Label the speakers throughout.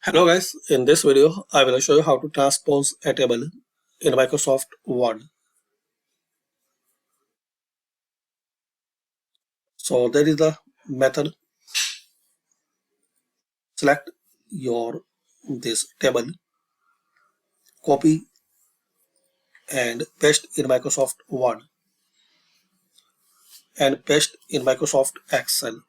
Speaker 1: Hello guys, in this video I will show you how to transpose a table in Microsoft Word. So there is the method. Select your this table, copy and paste in Microsoft Word and paste in Microsoft Excel.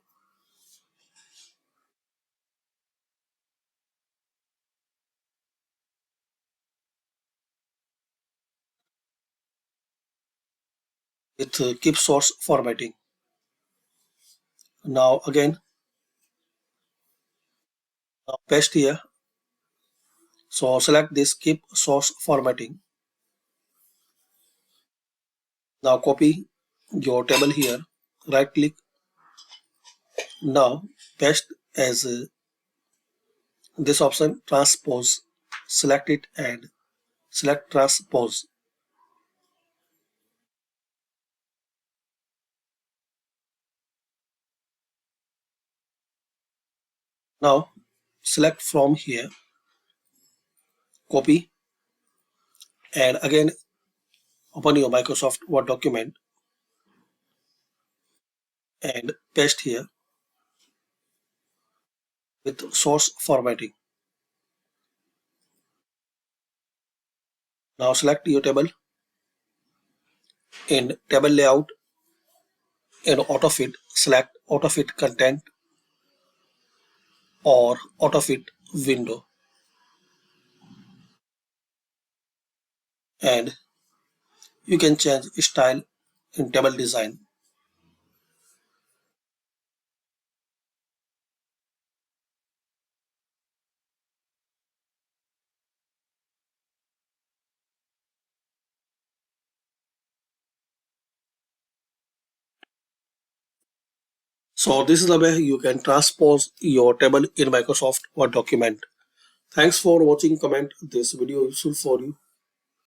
Speaker 1: With keep source formatting. Now again paste here. So select this keep source formatting. Now copy your table here. Right click. Now paste as this option transpose. Select it and select transpose. Now select from here, copy and again open your Microsoft Word document and paste here with source formatting. Now select your table in table layout and autofit, select autofit content or autofit window and you can change style in table design. So this is the way you can transpose your table in Microsoft Word document. Thanks for watching. Comment this video useful for you.